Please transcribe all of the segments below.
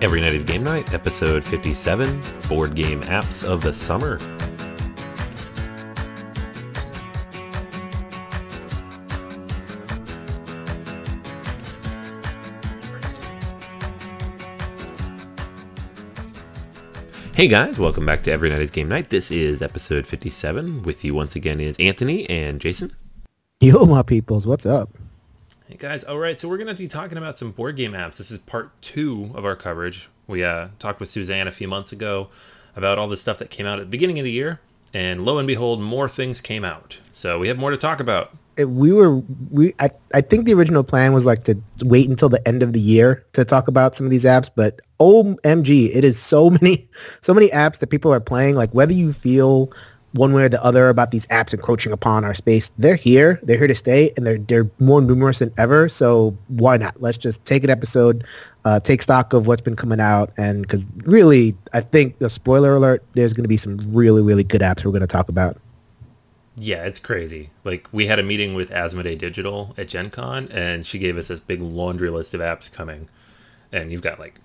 Every Night is Game Night, episode 57, Board Game Apps of the Summer. Hey guys, welcome back to Every Night is Game Night. This is episode 57. With you once again is Anthony and Jason. Yo, my peoples, what's up? Hey guys, alright, so we're going to be talking about some board game apps. This is part 2 of our coverage. We talked with Suzanne a few months ago about all the stuff that came out at the beginning of the year, and lo and behold, more things came out. So we have more to talk about. I think the original plan was like to wait until the end of the year to talk about some of these apps, but OMG, it is so many apps that people are playing. Like, whether you feel one way or the other about these apps encroaching upon our space, they're here to stay, and they're more numerous than ever. So why not? Let's just take an episode, take stock of what's been coming out, and because really, I think, a spoiler alert, there's going to be some really, really good apps we're going to talk about. Yeah, it's crazy. Like, we had a meeting with Asmodee Digital at Gen Con, and she gave us this big laundry list of apps coming. And you've got, like,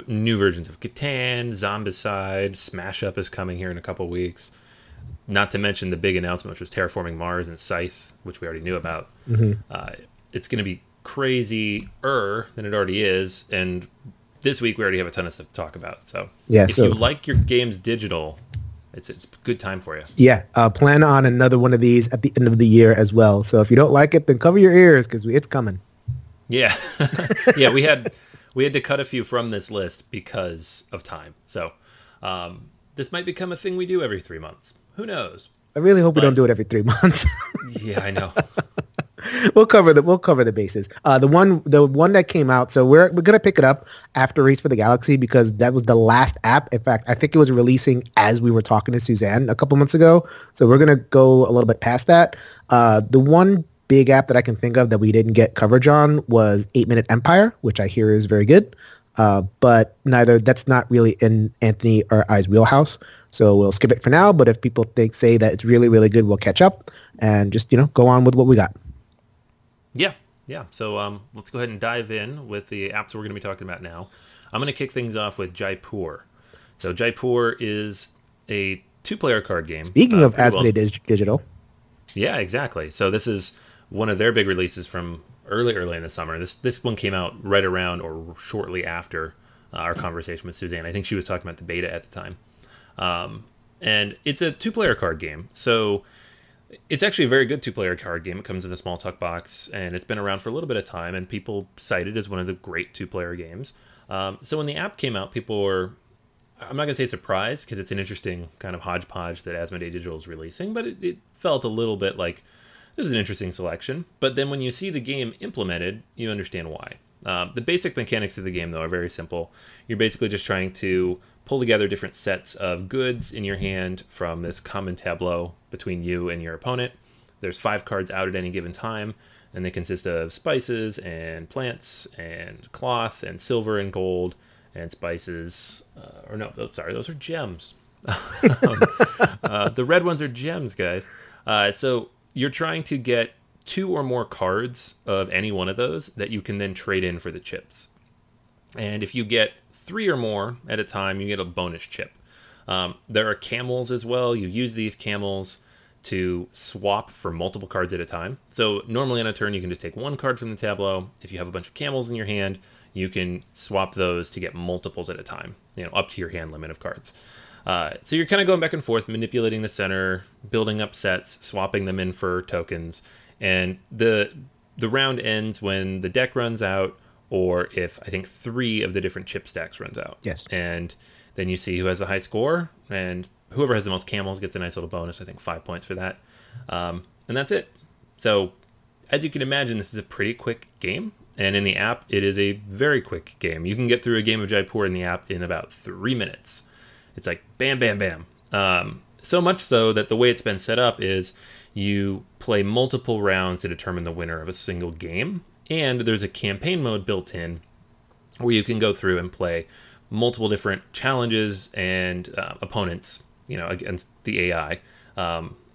new versions of Catan, Zombicide, Smash Up is coming here in a couple weeks. Not to mention the big announcement, which was Terraforming Mars and Scythe, which we already knew about. Mm-hmm. It's going to be crazier than it already is. And this week, we already have a ton of stuff to talk about. So, yeah, if you like your games digital, it's a good time for you. Yeah, plan on another one of these at the end of the year as well. So if you don't like it, then cover your ears because it's coming. Yeah, yeah, we had to cut a few from this list because of time. So this might become a thing we do every 3 months. Who knows? I really hope we don't do it every 3 months. Yeah, I know. We'll cover the bases. The one that came out. So we're gonna pick it up after Race for the Galaxy because that was the last app. In fact, I think it was releasing as we were talking to Suzanne a couple months ago. So we're gonna go a little bit past that. The one big app that I can think of that we didn't get coverage on was 8 Minute Empire, which I hear is very good. But that's not really in Anthony or I's wheelhouse. So we'll skip it for now. But if people say that it's really, really good, we'll catch up and just go on with what we got. Yeah. So let's go ahead and dive in with the apps we're going to be talking about now. I'm going to kick things off with Jaipur. So Jaipur is a 2-player card game. Speaking of Asmodee Digital. Yeah, exactly. So this is one of their big releases from early in the summer. This one came out right around or shortly after our conversation with Suzanne. I think she was talking about the beta at the time. And it's a 2-player card game. So it's actually a very good 2-player card game. It comes in a small tuck box, and it's been around for a little bit of time, and people cite it as one of the great 2-player games. So when the app came out, people were, I'm not going to say surprised, because it's an interesting kind of hodgepodge that Asmodee Digital is releasing, but it felt a little bit like this is an interesting selection. But then when you see the game implemented, you understand why. The basic mechanics of the game, though, are very simple. You're basically just trying to pull together different sets of goods in your hand from this common tableau between you and your opponent. There's 5 cards out at any given time, and they consist of spices and plants and cloth and silver and gold and spices. Those are gems. The red ones are gems, guys. So you're trying to get 2 or more cards of any one of those that you can then trade in for the chips. And if you get 3 or more at a time, you get a bonus chip. There are camels as well. You use these camels to swap for multiple cards at a time. So normally on a turn, you can just take 1 card from the tableau. If you have a bunch of camels in your hand, you can swap those to get multiples at a time, up to your hand limit of cards. So you're kind of going back and forth, manipulating the center, building up sets, swapping them in for tokens. And the round ends when the deck runs out, or if, I think, 3 of the different chip stacks runs out. Yes. And then you see who has the high score, and whoever has the most camels gets a nice little bonus, I think 5 points for that. And that's it. So, as you can imagine, this is a pretty quick game. And in the app, it is a very quick game. You can get through a game of Jaipur in the app in about 3 minutes. It's like bam, bam, bam. So much so that the way it's been set up is you play multiple rounds to determine the winner of a single game. And there's a campaign mode built in where you can go through and play multiple different challenges and opponents, against the AI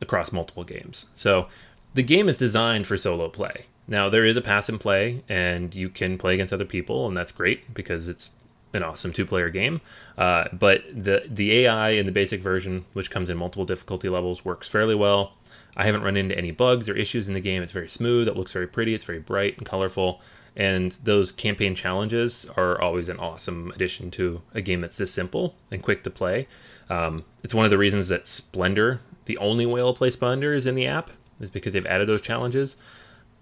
across multiple games. So the game is designed for solo play. Now, there is a pass and play, and you can play against other people, and that's great because it's an awesome 2-player game. But the AI in the basic version, which comes in multiple difficulty levels, works fairly well. I haven't run into any bugs or issues in the game. It's very smooth. It looks very pretty. It's very bright and colorful. And those campaign challenges are always an awesome addition to a game that's this simple and quick to play. It's one of the reasons that Splendor, the only way I'll play Splendor is in the app, is because they've added those challenges.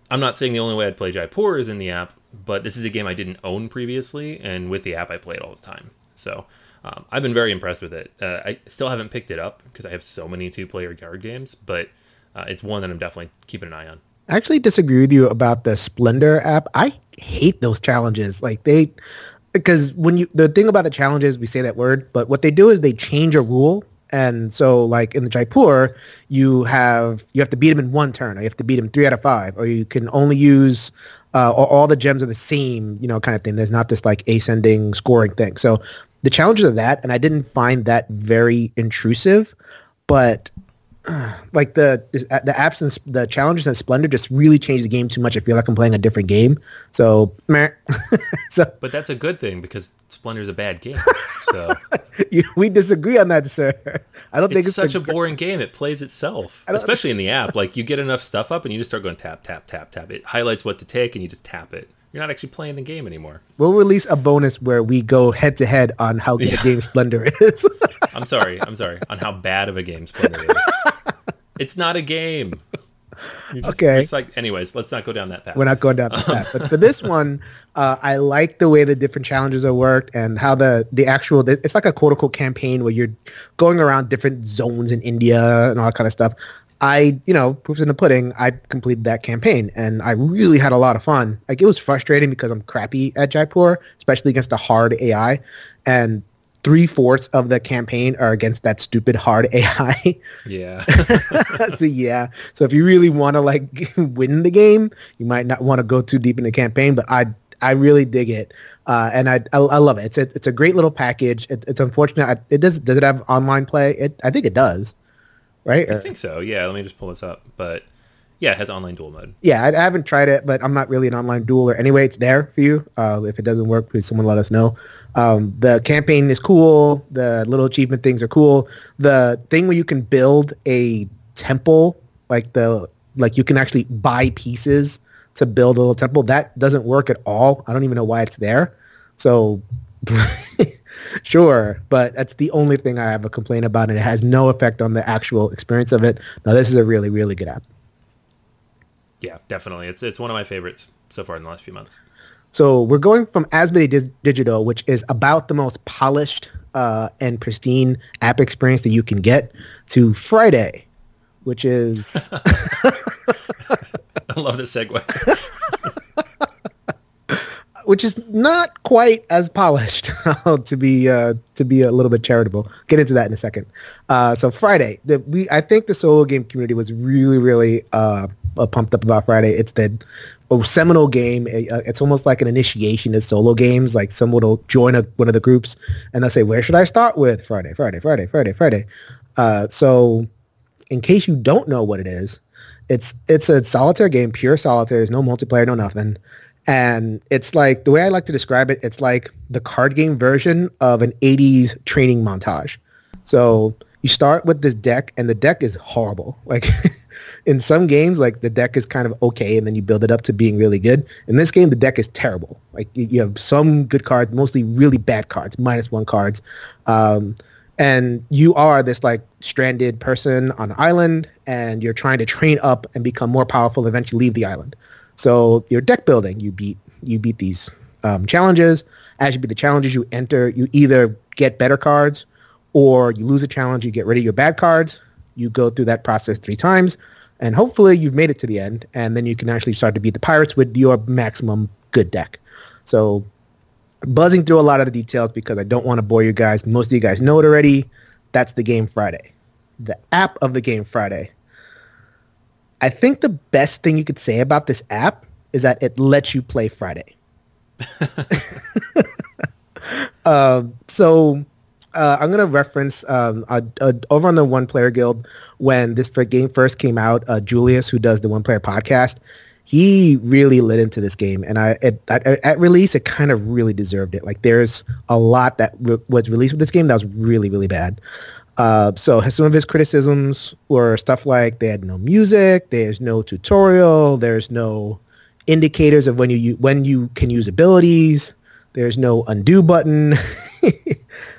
I'm not saying the only way I'd play Jaipur is in the app, but this is a game I didn't own previously, and with the app I play it all the time. So I've been very impressed with it. I still haven't picked it up because I have so many 2-player card games, but it's one that I'm definitely keeping an eye on. I actually disagree with you about the Splendor app. I hate those challenges. Because the thing about the challenges, we say that word, but what they do is they change a rule. And so like in the Jaipur, you have to beat him in 1 turn, or you have to beat him 3 out of 5, or you can only use or all the gems are the same, kind of thing. There's not this like ascending scoring thing. So the challenges of that, and I didn't find that very intrusive, but like the apps and the challenges and Splendor just really changed the game too much. I feel like I'm playing a different game. So, meh. But that's a good thing because Splendor's a bad game. So we disagree on that, sir. I don't think it's such a boring game. It plays itself, especially in the app. Like you get enough stuff up and you just start going tap, tap, tap, tap. It highlights what to take and you just tap it. You're not actually playing the game anymore. We'll release a bonus where we go head to head on how good a game Splendor is. I'm sorry. On how bad of a game Splendor is. It's not a game. Okay. Anyways, let's not go down that path. We're not going down that path. But for this one, I like the way the different challenges are worked and how the actual, it's like a quote-unquote campaign where you're going around different zones in India and all that kind of stuff. Proof's in the pudding, I completed that campaign and I really had a lot of fun. Like it was frustrating because I'm crappy at Jaipur, especially against the hard AI. And 3/4 of the campaign are against that stupid hard AI. Yeah. So if you really want to like win the game, you might not want to go too deep in the campaign, but I really dig it. And I love it. It's a great little package. It's unfortunate. Does it have online play? I think it does. Right? I think so. Yeah. Let me just pull this up. But yeah, it has online duel mode. Yeah, I haven't tried it, but I'm not really an online dueler. Anyway, it's there for you. If it doesn't work, please someone let us know. The campaign is cool. The little achievement things are cool. The thing where you can build a temple, like you can actually buy pieces to build a little temple, that doesn't work at all. I don't even know why it's there. So sure, but that's the only thing I have a complaint about, and it has no effect on the actual experience of it. Now, this is a really, really good app. Yeah, definitely. It's one of my favorites so far in the last few months. So we're going from Asmodee Digital, which is about the most polished and pristine app experience that you can get, to Friday, which is... I love this segue. Which is not quite as polished, to be a little bit charitable. Get into that in a second. So Friday, I think the solo game community was really, really pumped up about Friday. It's the seminal game. It's almost like an initiation to solo games. Like someone will join one of the groups and they'll say, "Where should I start with?" Friday. So in case you don't know what it is, it's a solitaire game, pure solitaire. There's no multiplayer, no nothing. And it's like, the way I like to describe it, it's like the card game version of an 80s training montage. So you start with this deck, and the deck is horrible. Like in some games, like the deck is kind of okay, and then you build it up to being really good. In this game, the deck is terrible. Like you have some good cards, mostly really bad cards, -1 cards. And you are this like stranded person on an island, and you're trying to train up and become more powerful, eventually leave the island. So your deck building, you beat these challenges. As you beat the challenges, you either get better cards, or you lose a challenge, you get rid of your bad cards. You go through that process 3 times, and hopefully you've made it to the end, and then you can actually start to beat the pirates with your maximum good deck. So buzzing through a lot of the details because I don't want to bore you guys. Most of you guys know it already. That's the game Friday. The app of the game Friday. I think the best thing you could say about this app is that it lets you play Friday. So I'm going to reference over on the One Player Guild, when this game first came out, Julius, who does the One Player podcast, He really lit into this game, and at release it kind of really deserved it. Like there's a lot that was released with this game that was really really bad. So some of his criticisms were stuff like they had no music, there's no tutorial, there's no indicators of when you can use abilities, there's no undo button.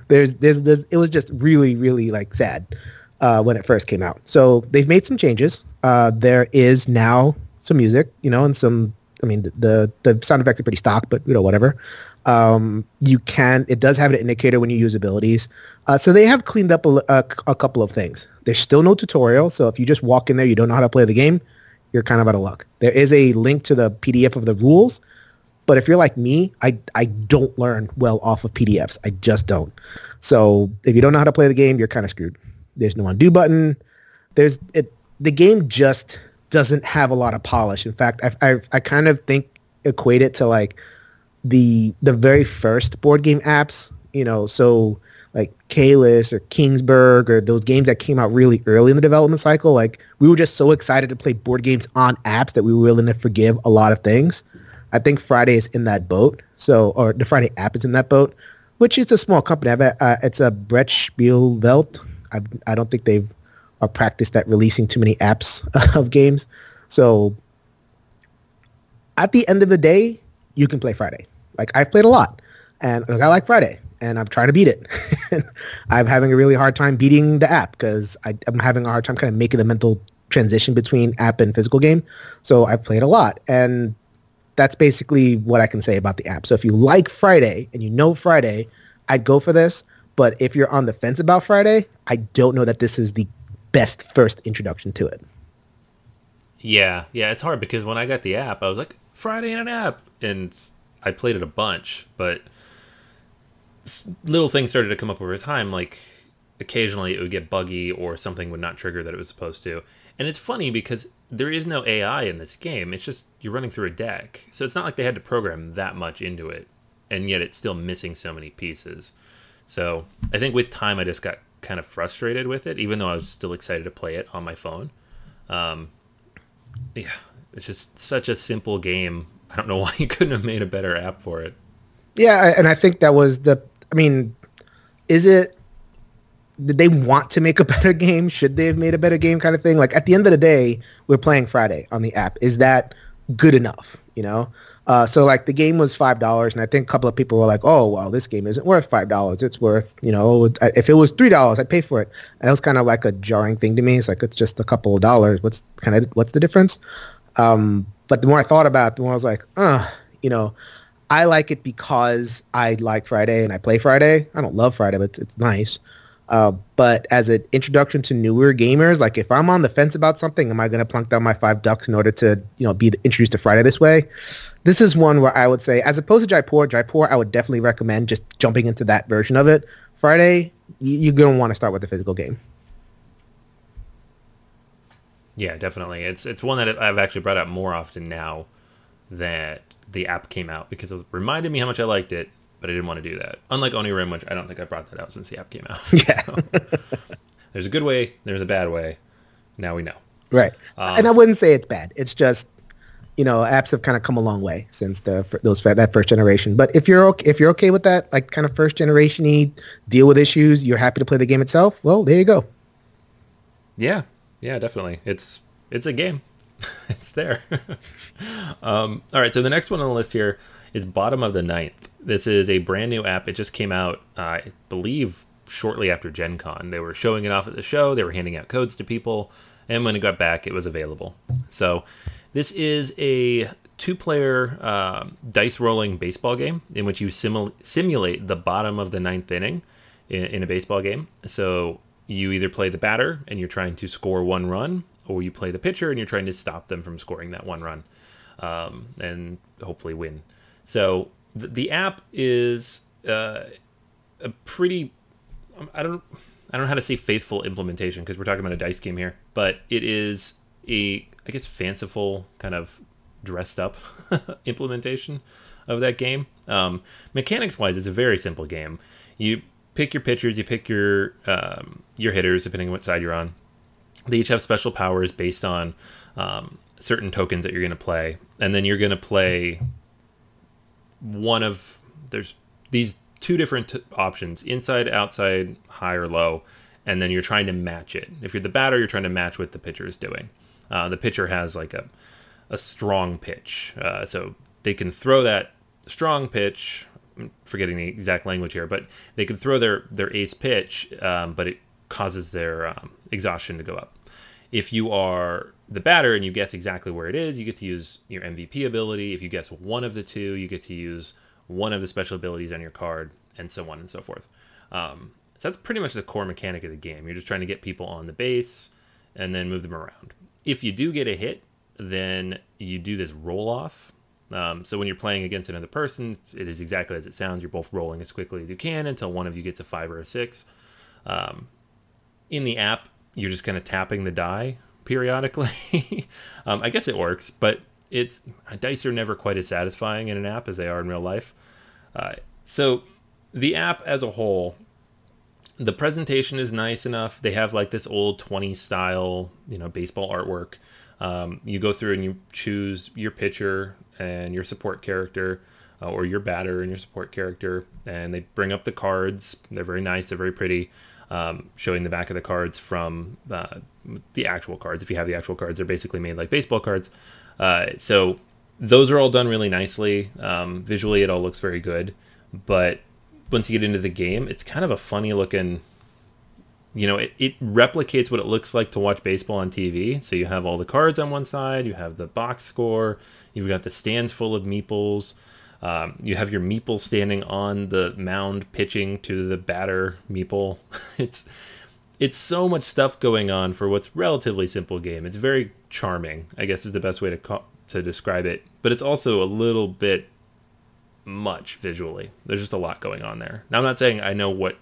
there's it was just really really like sad when it first came out. So they've made some changes. There is now some music, and some. I mean, the sound effects are pretty stock, but whatever. It does have an indicator when you use abilities. So they have cleaned up a couple of things. There's still no tutorial, so if you just walk in there, you don't know how to play the game, you're kind of out of luck. There is a link to the PDF of the rules, but if you're like me, I don't learn well off of PDFs. I just don't. So if you don't know how to play the game, you're kind of screwed. There's no undo button. The game just doesn't have a lot of polish. In fact, I kind of equate it to like the very first board game apps, so like Kalis or Kingsburg or those games that came out really early in the development cycle. Like we were just so excited to play board games on apps that we were willing to forgive a lot of things. I think Friday is in that boat. Or the Friday app is in that boat, which is a small company. It's a Brett Spielvelt. I don't think they've practiced at releasing too many apps of games. So at the end of the day, you can play Friday. Like I've played a lot, and I like Friday, and I'm trying to beat it. I'm having a really hard time beating the app because I'm having a hard time kind of making the mental transition between app and physical game. So I've played a lot, and that's basically what I can say about the app. So if you like Friday and you know Friday, I'd go for this. But if you're on the fence about Friday, I don't know that this is the best first introduction to it. Yeah, it's hard because when I got the app, I was like, Friday in an app, and I played it a bunch, but little things started to come up over time, like occasionally it would get buggy or something would not trigger that it was supposed to. And it's funny because there is no AI in this game. It's just you're running through a deck. So it's not like they had to program that much into it, and yet it's still missing so many pieces. So I think with time I just got kind of frustrated with it, even though I was still excited to play it on my phone. It's just such a simple game. I don't know why you couldn't have made a better app for it. Yeah, and I think that was did they want to make a better game? Should they have made a better game kind of thing? Like at the end of the day, we're playing Friday on the app. Is that good enough? So like the game was $5, and I think a couple of people were like, "Oh, well, this game isn't worth $5. It's worth, if it was $3, I'd pay for it." And that was kind of like a jarring thing to me. It's like it's just a couple of dollars. What's the difference? But the more I thought about it, the more I was like, I like it because I like Friday and I play Friday. I don't love Friday, but it's nice. But as an introduction to newer gamers, like if I'm on the fence about something, am I going to plunk down my $5 in order to, be introduced to Friday this way? This is one where I would say, as opposed to Jaipur, I would definitely recommend just jumping into that version of it. Friday, you're going to want to start with the physical game. Yeah, definitely. It's one that I've actually brought up more often now that the app came out because it reminded me how much I liked it, but I didn't want to do that. Unlike Onirim, which I don't think I brought that out since the app came out. Yeah. So, there's a good way, there's a bad way. Now we know. Right. And I wouldn't say it's bad. It's just, apps have kind of come a long way since that first generation. But if you're okay with that, like kind of first generation-y, deal with issues, you're happy to play the game itself, well, there you go. Yeah, definitely. It's a game. It's there. All right, so the next one on the list here is Bottom of the Ninth. This is a brand new app. It just came out, I believe, shortly after Gen Con. They were showing it off at the show. They were handing out codes to people. And when it got back, it was available. So this is a two-player dice rolling baseball game in which you simulate the bottom of the ninth inning in a baseball game. So you either play the batter and you're trying to score one run, or you play the pitcher and you're trying to stop them from scoring that one run and hopefully win. So the app is a pretty, I don't know how to say faithful implementation because we're talking about a dice game here, but it is a, I guess, fanciful kind of dressed up implementation of that game. Mechanics wise, it's a very simple game. You pick your pitchers, you pick your hitters, depending on what side you're on. They each have special powers based on certain tokens that you're going to play, and then you're going to play there's these two different options: inside, outside, high or low, and then you're trying to match it. If you're the batter, you're trying to match what the pitcher is doing. The pitcher has like a strong pitch, so they can throw that strong pitch. I'm forgetting the exact language here, but they can throw their ace pitch, but it causes their exhaustion to go up. If you are the batter and you guess exactly where it is, you get to use your MVP ability. If you guess one of the two, you get to use one of the special abilities on your card, and so on and so forth. So that's pretty much the core mechanic of the game. You're just trying to get people on the base and then move them around. If you do get a hit, then you do this roll off. So when you're playing against another person, it is exactly as it sounds. You're both rolling as quickly as you can until one of you gets a 5 or a 6. In the app, you're just kind of tapping the die periodically. I guess it works, but dice are never quite as satisfying in an app as they are in real life. So the app as a whole, the presentation is nice enough. They have like this old 20s style, baseball artwork. You go through and you choose your pitcher and your support character, or your batter and your support character, and they bring up the cards. They're very nice. They're very pretty. Showing the back of the cards from the actual cards. If you have the actual cards, they're basically made like baseball cards. So those are all done really nicely. Visually, it all looks very good. But once you get into the game, it's kind of a funny looking, it replicates what it looks like to watch baseball on TV. So you have all the cards on one side, you have the box score, you've got the stands full of meeples. You have your meeple standing on the mound pitching to the batter meeple. It's so much stuff going on for what's relatively simple game. It's very charming, I guess is the best way to describe it. But it's also a little bit much visually. There's just a lot going on there. Now, I'm not saying I know what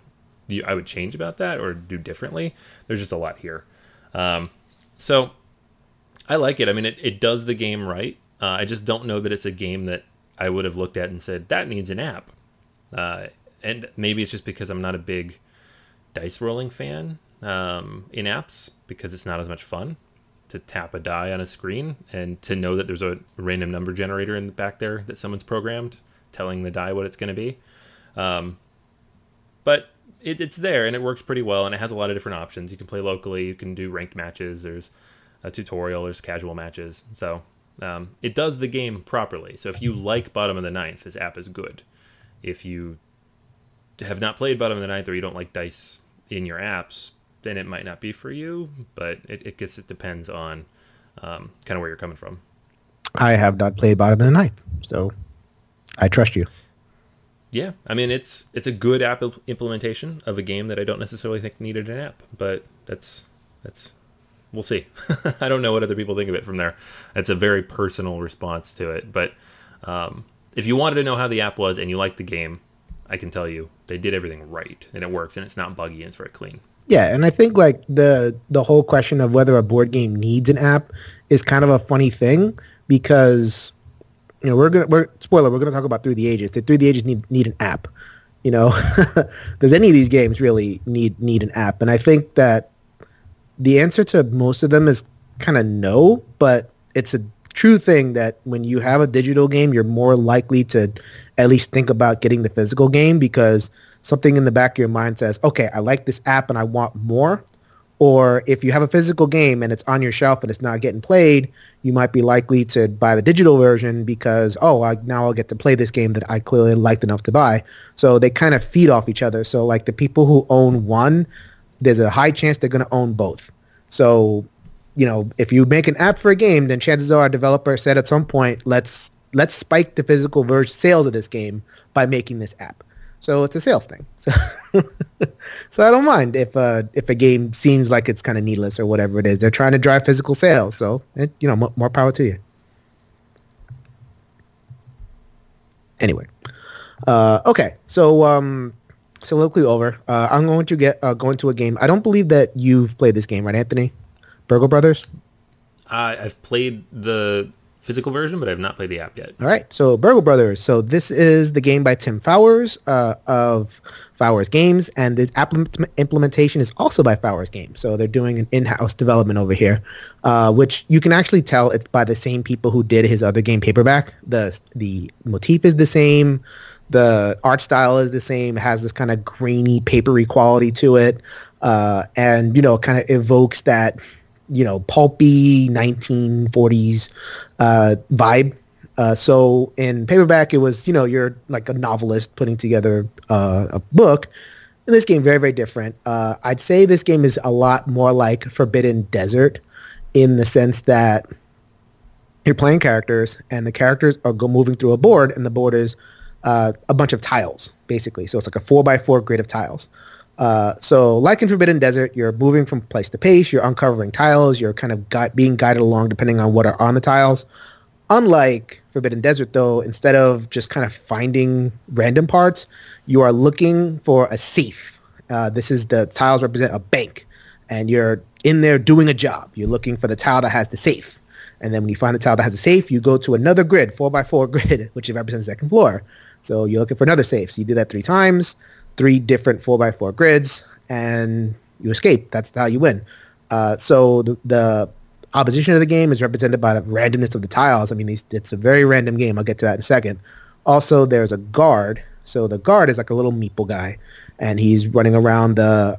I would change about that or do differently. There's just a lot here. So I like it. I mean, it does the game right. I just don't know that it's a game that I would have looked at and said, that needs an app. And maybe it's just because I'm not a big dice rolling fan in apps, because it's not as much fun to tap a die on a screen and to know that there's a random number generator in the back there that someone's programmed telling the die what it's going to be. But it's there and it works pretty well, and it has a lot of different options. You can play locally, you can do ranked matches, there's a tutorial, there's casual matches. So it does the game properly. So if you like Bottom of the Ninth, this app is good. If you have not played Bottom of the Ninth, or you don't like dice in your apps, then it might not be for you. But it guess it depends on kind of where you're coming from. I have not played Bottom of the Ninth, so I trust you. Yeah, I mean, it's a good app implementation of a game that I don't necessarily think needed an app, but that's we'll see. I don't know what other people think of it from there. It's a very personal response to it, but if you wanted to know how the app was and you liked the game, I can tell you they did everything right, and it works, and it's not buggy, and it's very clean. Yeah, and I think like the whole question of whether a board game needs an app is kind of a funny thing, because we're gonna talk about Through the Ages. The Through the Ages need an app. Does any of these games really need an app? And I think that the answer to most of them is kind of no, but it's a true thing that when you have a digital game, you're more likely to at least think about getting the physical game, because something in the back of your mind says, okay, I like this app and I want more. Or if you have a physical game and it's on your shelf and it's not getting played, you might be likely to buy the digital version because, now I'll get to play this game that I clearly liked enough to buy. So they kind of feed off each other. So like the people who own one, there's a high chance they're going to own both. So, if you make an app for a game, then chances are a developer said at some point, let's spike the physical version sales of this game by making this app. So it's a sales thing. So I don't mind if a game seems like it's kind of needless or whatever it is. They're trying to drive physical sales. So, more power to you. Anyway. Okay. So, soliloquy over. I'm going to go into a game. I don't believe that you've played this game, right, Anthony? Burgle Brothers? I've played the physical version, but I've not played the app yet. All right, so Burgle Brothers. So this is the game by Tim Fowers of Fowers Games, and this app implementation is also by Fowers Games. So they're doing an in-house development over here, which you can actually tell it's by the same people who did his other game, Paperback. The motif is the same. The art style is the same. It has this kind of grainy, papery quality to it, and kind of evokes that pulpy 1940s vibe. So in Paperback, it was, you're like a novelist putting together a book. In this game, very, very different. I'd say this game is a lot more like Forbidden Desert in the sense that you're playing characters, and the characters are moving through a board, and the board is a bunch of tiles, basically. So it's like a 4x4 grid of tiles. So like in Forbidden Desert, you're moving from place to place, you're uncovering tiles, you're kind of being guided along depending on what are on the tiles. Unlike Forbidden Desert, though, instead of just kind of finding random parts, you are looking for a safe. The tiles represent a bank, and you're in there doing a job. You're looking for the tile that has the safe. And then when you find the tile that has a safe, you go to another grid, 4x4 grid, which represents the second floor. So you're looking for another safe. So you do that 3 times. 3 different 4x4 grids, and you escape. That's how you win. So the opposition of the game is represented by the randomness of the tiles. I mean, it's a very random game. I'll get to that in a second. Also, there's a guard. So the guard is like a little meeple guy, and he's running around the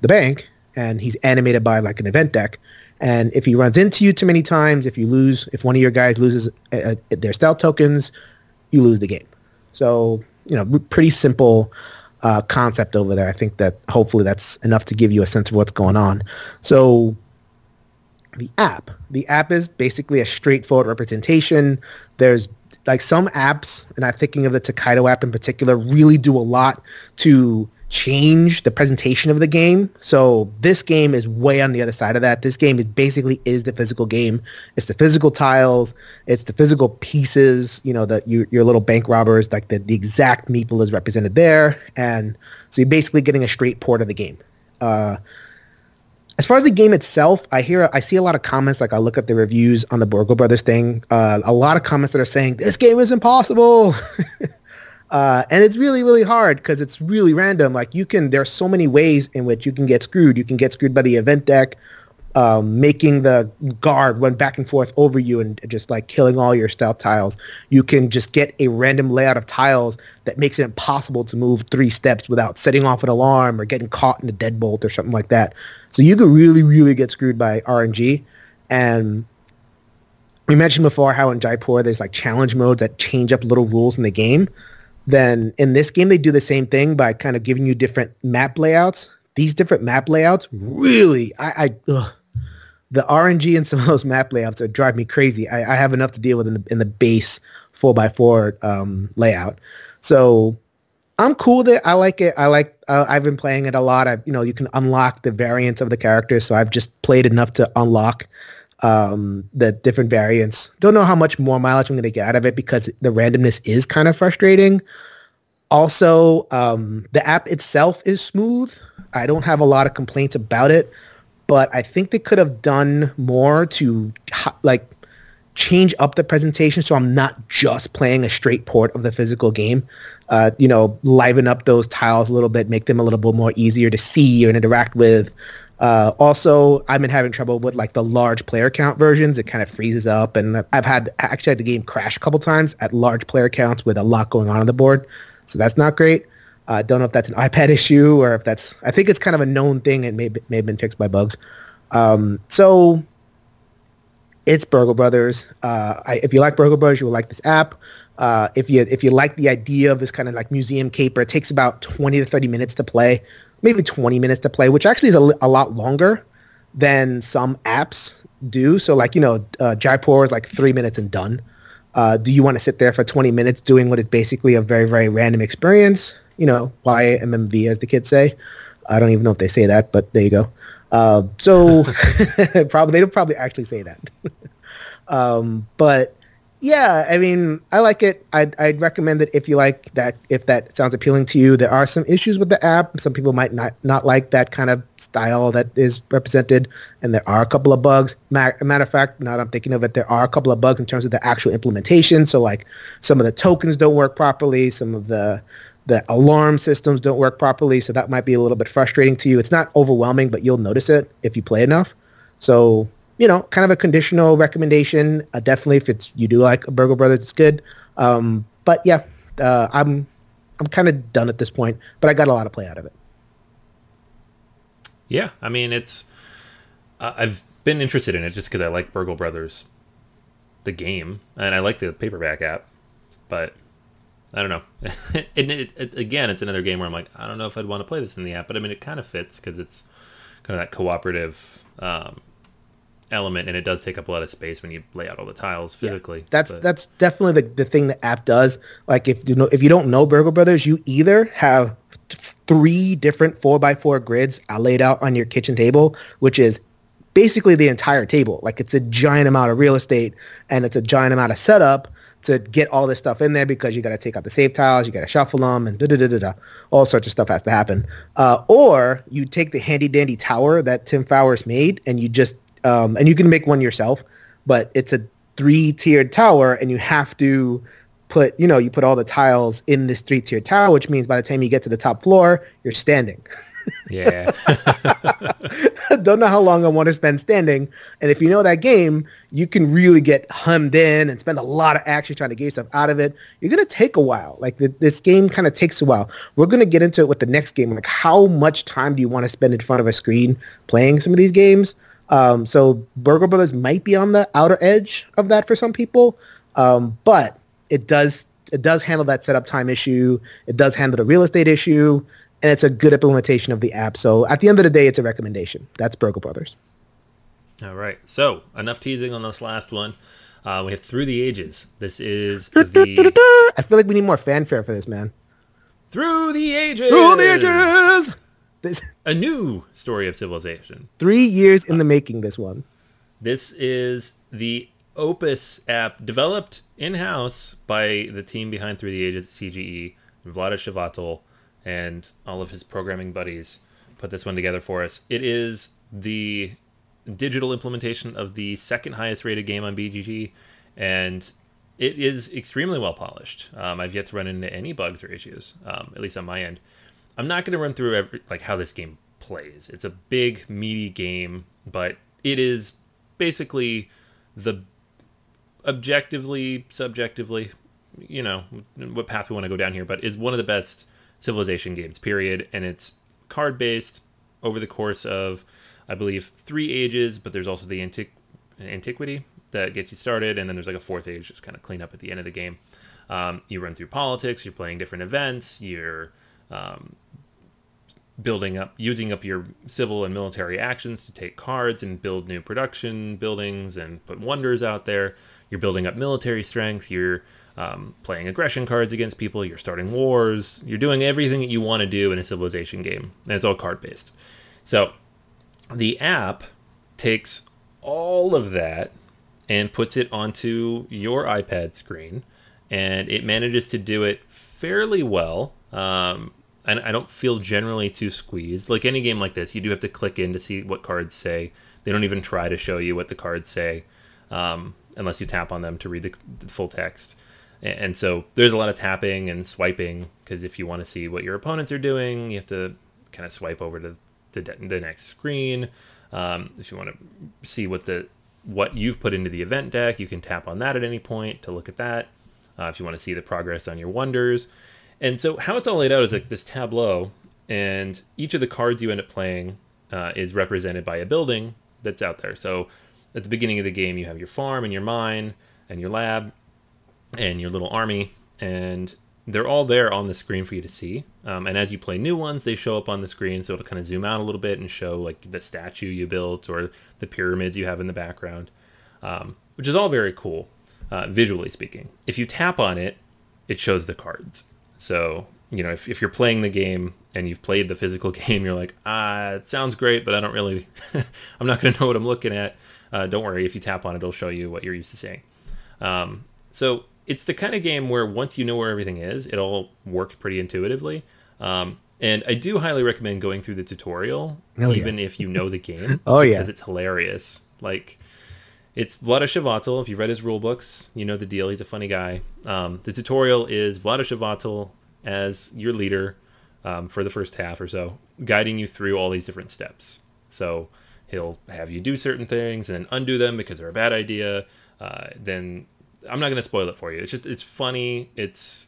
bank, and he's animated by like an event deck. And if he runs into you too many times, if one of your guys loses their stealth tokens, you lose the game. So, pretty simple concept over there. I think that hopefully that's enough to give you a sense of what's going on. So the app is basically a straightforward representation. There's like some apps, and I'm thinking of the Takedo app in particular, really do a lot to change the presentation of the game. So this game is way on the other side of that. This game basically is the physical game. It's the physical tiles. It's the physical pieces, your little bank robbers, like the exact meeple is represented there. And so you're basically getting a straight port of the game. As far as the game itself, I see a lot of comments, like I look at the reviews on the Burgle Brothers thing, a lot of comments that are saying, this game is impossible. And it's really, really hard because it's really random. Like there's so many ways in which you can get screwed. You can get screwed by the event deck, making the guard run back and forth over you and just like killing all your stealth tiles. You can just get a random layout of tiles that makes it impossible to move 3 steps without setting off an alarm or getting caught in a deadbolt or something like that. So you could really, really get screwed by RNG. And we mentioned before how in Jaipur there's like challenge modes that change up little rules in the game. Then in this game, they do the same thing by kind of giving you different map layouts. These different map layouts really, the RNG in some of those map layouts are drive me crazy. I have enough to deal with in the base 4x4 layout. So I'm cool with it. I like it. I've been playing it a lot. You can unlock the variants of the characters. So I've just played enough to unlock the different variants. Don't know how much more mileage I'm going to get out of it because the randomness is kind of frustrating. Also, the app itself is smooth. I don't have a lot of complaints about it, but I think they could have done more to like change up the presentation so I'm not just playing a straight port of the physical game. Liven up those tiles a little bit, make them a little bit more easier to see and interact with. Also, I've been having trouble with like the large player count versions. It kind of freezes up, and I've actually had the game crash a couple times at large player counts with a lot going on the board. So that's not great. I don't know if that's an iPad issue or if I think it's kind of a known thing and may have been fixed by bugs. So it's Burgle Brothers. If you like Burgle Brothers, you will like this app. If you like the idea of this kind of like museum caper, it takes about 20 to 30 minutes to play. Maybe 20 minutes to play, which actually is a lot longer than some apps do. So like, Jaipur is like 3 minutes and done. Do you want to sit there for 20 minutes doing what is basically a very, very random experience? YMMV, as the kids say. I don't even know if they say that, but there you go. So they'll probably actually say that. But Yeah, I mean, I like it. I'd recommend it if you like that, if that sounds appealing to you. There are some issues with the app. Some people might not like that kind of style that is represented, and there are a couple of bugs. Matter of fact, now that I'm thinking of it, there are a couple of bugs in terms of the actual implementation. So like some of the tokens don't work properly, some of the alarm systems don't work properly, so that might be a little bit frustrating to you. It's not overwhelming, but you'll notice it if you play enough. So kind of a conditional recommendation. Definitely, if it's you do like Burgle Brothers, it's good. But yeah, I'm kind of done at this point, but I got a lot of play out of it. Yeah, I mean, it's I've been interested in it just because I like Burgle Brothers, the game, and I like the paperback app, but I don't know. Again, it's another game where I'm like, I don't know if I'd want to play this in the app, but I mean, it kind of fits because it's kind of that cooperative element, and it does take up a lot of space when you lay out all the tiles physically. Yeah, that's definitely the thing the app does. Like if you don't know Burgle Brothers, you either have 3 different 4x4 grids laid out on your kitchen table, which is basically the entire table. Like it's a giant amount of real estate and it's a giant amount of setup to get all this stuff in there because you got to take out the save tiles, you got to shuffle them, and all sorts of stuff has to happen. Or you take the handy dandy tower that Tim Fowers made, and you just and you can make one yourself, but it's a 3-tiered tower, and you have to put you put all the tiles in this 3-tiered tower, which means by the time you get to the top floor, you're standing. Yeah. Don't know how long I want to spend standing. And if you know that game, you can really get hummed in and spend a lot of action trying to get yourself out of it. You're going to take a while. Like this game kind of takes a while. We're going to get into it with the next game. Like how much time do you want to spend in front of a screen playing some of these games? So Burgle Brothers might be on the outer edge of that for some people. But it does handle that setup time issue. It does handle the real estate issue. And it's a good implementation of the app. So at the end of the day, it's a recommendation. That's Burgle Brothers. All right. So enough teasing on this last one. We have Through the Ages. This is the... I feel like we need more fanfare for this, man. Through the Ages! Through the Ages! A new story of civilization. 3 years in the making, this one. This is the Opus app developed in-house by the team behind Through the Ages, CGE, Vlada Shavatul, and all of his programming buddies put this one together for us. It is the digital implementation of the second highest rated game on BGG, and it is extremely well polished. I've yet to run into any bugs or issues, at least on my end. I'm not going to run through how this game plays. It's a big, meaty game, but it is basically the objectively, subjectively, what path we want to go down here, but is one of the best Civilization games, period. And it's card-based over the course of, I believe, 3 ages, but there's also the antiquity that gets you started, and then there's like a 4th age, just kind of clean up at the end of the game. You run through politics, you're playing different events, you're using up your civil and military actions to take cards and build new production buildings and put wonders out there. You're building up military strength, you're playing aggression cards against people, you're starting wars, you're doing everything that you want to do in a civilization game, and it's all card-based. So the app takes all of that and puts it onto your iPad screen, and it manages to do it fairly well. And I don't feel generally too squeezed. Like any game like this, you do have to click in to see what cards say. They don't even try to show you what the cards say, unless you tap on them to read the full text. And so there's a lot of tapping and swiping, because if you want to see what your opponents are doing, you have to kind of swipe over to the next screen. If you want to see what you've put into the event deck, you can tap on that at any point to look at that. If you want to see the progress on your wonders. And so how it's all laid out is like this tableau, and each of the cards you end up playing is represented by a building that's out there. So at the beginning of the game, you have your farm and your mine and your lab and your little army, and they're all there on the screen for you to see. And as you play new ones, they show up on the screen, so it'll kind of zoom out a little bit and show like the statue you built or the pyramids you have in the background, which is all very cool, visually speaking. If you tap on it, it shows the cards. So, if you're playing the game and you've played the physical game, you're like, it sounds great, but I don't really, I'm not going to know what I'm looking at. Don't worry, if you tap on it, it'll show you what you're used to seeing. So it's the kind of game where once you know where everything is, it all works pretty intuitively. And I do highly recommend going through the tutorial, Oh, yeah. even if you know the game, Oh, yeah. because it's hilarious. Like, it's Vlaada Chvátil. If you read his rule books, you know the deal. He's a funny guy. The tutorial is Vlaada Chvátil as your leader for the first half or so, guiding you through all these different steps. So he'll have you do certain things and then undo them because they're a bad idea. Then I'm not going to spoil it for you. It's funny. It's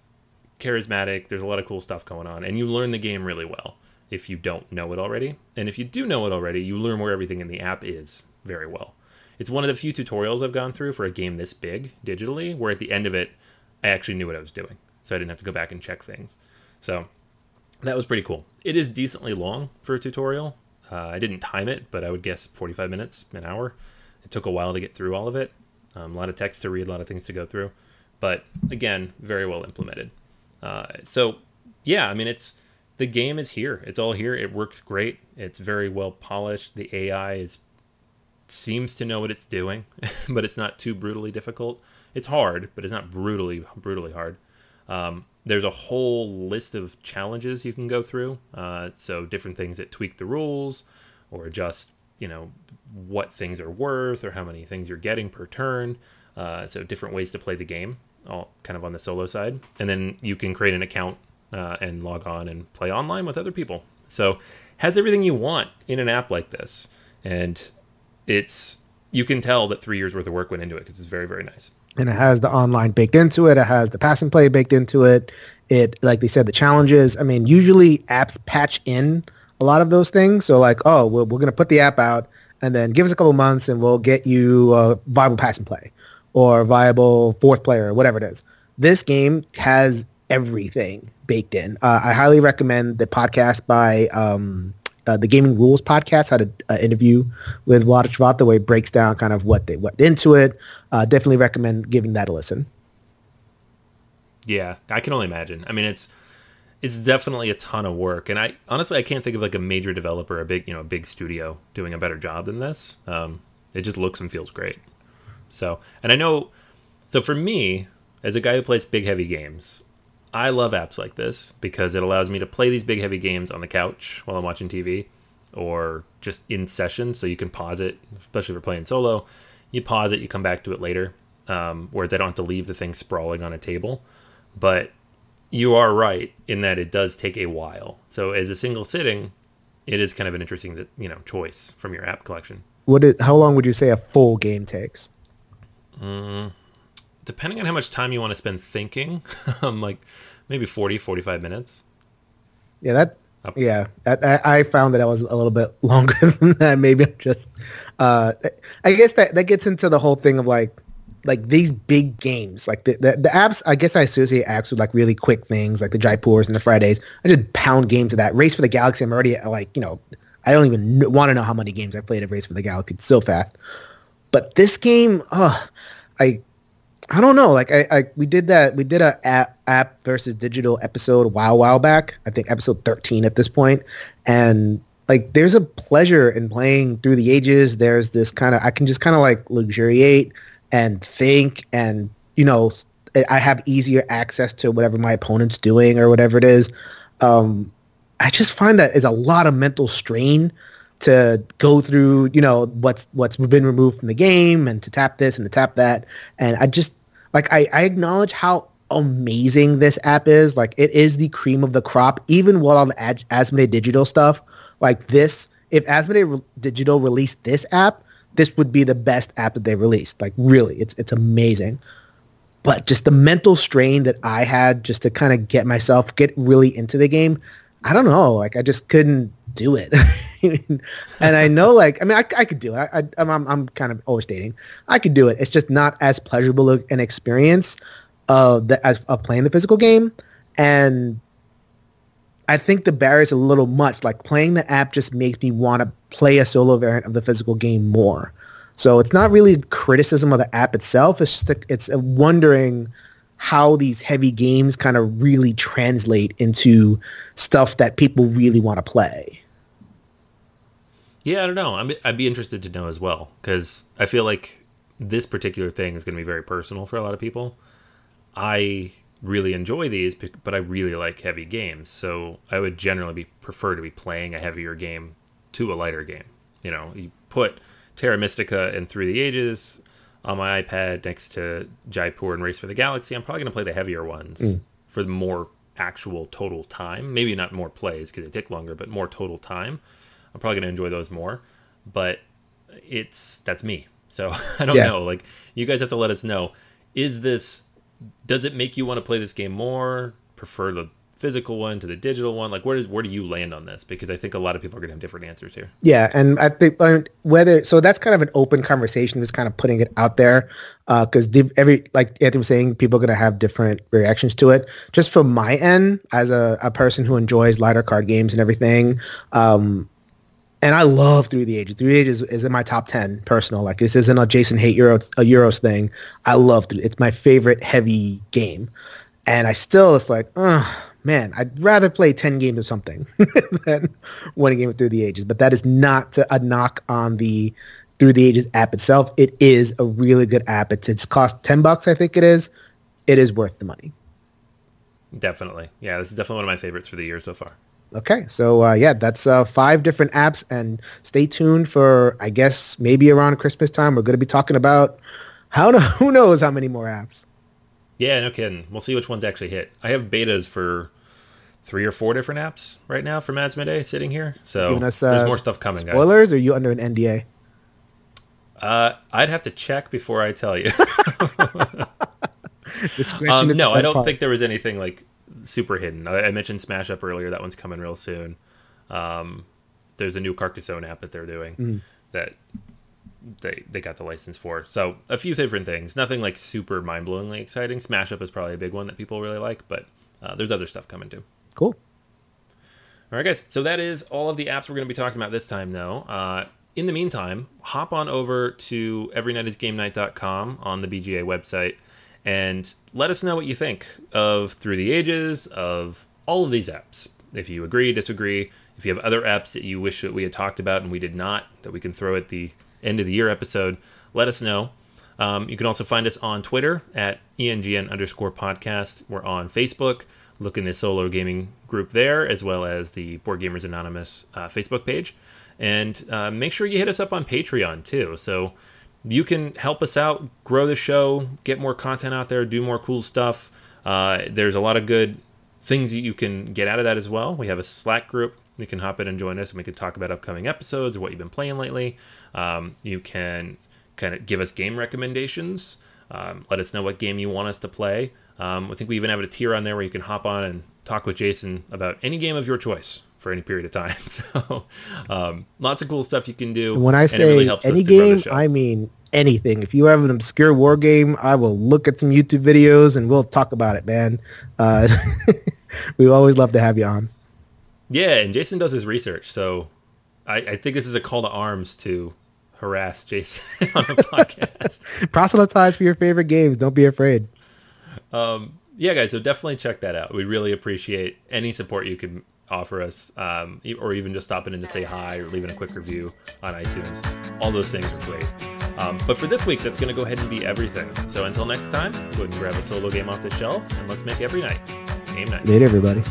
charismatic. There's a lot of cool stuff going on, and you learn the game really well if you don't know it already. And if you do know it already, you learn where everything in the app is very well. It's one of the few tutorials I've gone through for a game this big digitally, where at the end of it, I actually knew what I was doing, so I didn't have to go back and check things. So that was pretty cool. It is decently long for a tutorial. I didn't time it, but I would guess 45 minutes, an hour. It took a while to get through all of it. A lot of text to read, a lot of things to go through. But again, very well implemented. So yeah, I mean, the game is here. It's all here. It works great. It's very well polished. The AI seems to know what it's doing, but it's not too brutally difficult. It's hard, but it's not brutally hard. There's a whole list of challenges you can go through. So different things that tweak the rules or adjust, what things are worth or how many things you're getting per turn. So different ways to play the game, all kind of on the solo side. And then you can create an account and log on and play online with other people. So has everything you want in an app like this. And you can tell that 3 years worth of work went into it because it's very, very nice. And it has the online baked into it. It has the pass and play baked into it. It, like they said, the challenges. I mean, usually apps patch in a lot of those things. So like, oh, we're going to put the app out and then give us a couple months and we'll get you a viable pass and play or viable fourth player or whatever it is. This game has everything baked in. I highly recommend the podcast by the Gaming Rules podcast. Had an interview with Vlaada Chvátil where he breaks down kind of what they went into it. Definitely recommend giving that a listen. Yeah, I can only imagine. I mean, it's definitely a ton of work, and I can't think of like a major developer, a big studio doing a better job than this. It just looks and feels great. So for me, as a guy who plays big heavy games, I love apps like this because it allows me to play these big heavy games on the couch while I'm watching TV or just in session, so you can pause it, especially if you're playing solo. You pause it, you come back to it later, whereas I don't have to leave the thing sprawling on a table. But you are right in that it does take a while. So as a single sitting, it is kind of an interesting choice from your app collection. How long would you say a full game takes? Depending on how much time you want to spend thinking, like maybe 40, 45 minutes. Yeah, I found that I was a little bit longer than that. Maybe I'm just, I guess that gets into the whole thing of like these big games, like the apps. I guess I associate apps with like really quick things, like the Jaipurs and the Fridays. I just pound games of that. Race for the Galaxy, I'm already at I don't even want to know how many games I played at Race for the Galaxy. It's so fast. But this game, I don't know. Like we did a app versus digital episode a while back. I think episode 13 at this point. And like, there's a pleasure in playing through the ages. There's this I can just kind of like luxuriate and think, and I have easier access to whatever my opponent's doing or whatever it is. I just find that is a lot of mental strain to go through, what's been removed from the game and to tap this and to tap that. And I just I acknowledge how amazing this app is. Like, it is the cream of the crop, even with all the Asmodee Digital stuff like this. If Asmodee Digital released this app, this would be the best app that they released. Like, really, it's amazing. But just the mental strain that I had just to kind of get really into the game, I don't know. Like, I just couldn't do it. And I know, I could do it. I'm kind of overstating. I could do it. It's just not as pleasurable an experience of playing the physical game. And I think the barrier's a little much. Like, playing the app just makes me want to play a solo variant of the physical game more. So it's not really criticism of the app itself. It's just it's wondering how these heavy games kind of really translate into stuff that people really want to play. Yeah, I don't know. I'd be interested to know as well, because I feel like this particular thing is going to be very personal for a lot of people. I really enjoy these, but I really like heavy games. So I would generally prefer to be playing a heavier game to a lighter game. You know, you put Terra Mystica and Through the Ages on my iPad next to Jaipur and Race for the Galaxy. I'm probably going to play the heavier ones for the more actual total time. Maybe not more plays because they take longer, but more total time. I'm probably going to enjoy those more. But that's me. So I don't know. Like, you guys have to let us know. Does it make you want to play this game more? Prefer the physical one to the digital one? Like, where do you land on this? Because I think a lot of people are going to have different answers here. Yeah, and I think so that's kind of an open conversation, just kind of putting it out there, because like Anthony was saying, people are going to have different reactions to it. Just from my end, as a person who enjoys lighter card games and everything, and I love Through the Ages. Through the Ages is in my top 10 personal. Like, this isn't a Jason hate Euros thing. I love it. It's my favorite heavy game. And it's like, man, I'd rather play 10 games of something than one game of Through the Ages. But that is not a knock on the Through the Ages app itself. It is a really good app. It's cost $10, I think it is. It is worth the money. Definitely. Yeah, this is definitely one of my favorites for the year so far. Okay, so that's 5 different apps, and stay tuned for, I guess, maybe around Christmas time, we're going to be talking about who knows how many more apps. Yeah, no kidding. We'll see which ones actually hit. I have betas for 3 or 4 different apps right now from Asmodee sitting here, so there's more stuff coming, spoilers, guys. Spoilers, or are you under an NDA? I'd have to check before I tell you. Discretion no, I don't think there was anything like super hidden. I mentioned Smash Up earlier. That one's coming real soon. There's a new Carcassonne app that they're doing that they got the license for. So a few different things. Nothing like super mind-blowingly exciting. Smash Up is probably a big one that people really like, but there's other stuff coming too. Cool. All right, guys. So that is all of the apps we're going to be talking about this time, though. In the meantime, hop on over to everynightisgamenight.com on the BGA website and let us know what you think of Through the Ages, of all of these apps. If you agree, disagree, if you have other apps that you wish that we had talked about and we did not, that we can throw at the end of the year episode, let us know. You can also find us on Twitter at ENGN_podcast. We're on Facebook. Look in the solo gaming group there, as well as the Board Gamers Anonymous Facebook page. And make sure you hit us up on Patreon, too. So you can help us out, grow the show, get more content out there, do more cool stuff. There's a lot of good things that you can get out of that as well. We have a Slack group. You can hop in and join us, and we can talk about upcoming episodes or what you've been playing lately. You can kind of give us game recommendations. Let us know what game you want us to play. I think we even have a tier on there where you can hop on and talk with Jason about any game of your choice for any period of time. So lots of cool stuff you can do. When I say really any game, I mean anything. If you have an obscure war game, I will look at some YouTube videos and we'll talk about it, man. We always love to have you on. Yeah, and Jason does his research, so I think this is a call to arms to harass Jason on a podcast. Proselytize for your favorite games. Don't be afraid. Yeah, guys, so definitely check that out. We'd really appreciate any support you can offer us, or even just stopping in to say hi or leaving a quick review on iTunes. All those things are great. But for this week, that's going to go ahead and be everything. So until next time, go ahead and grab a solo game off the shelf, and let's make every night game night. Later, everybody.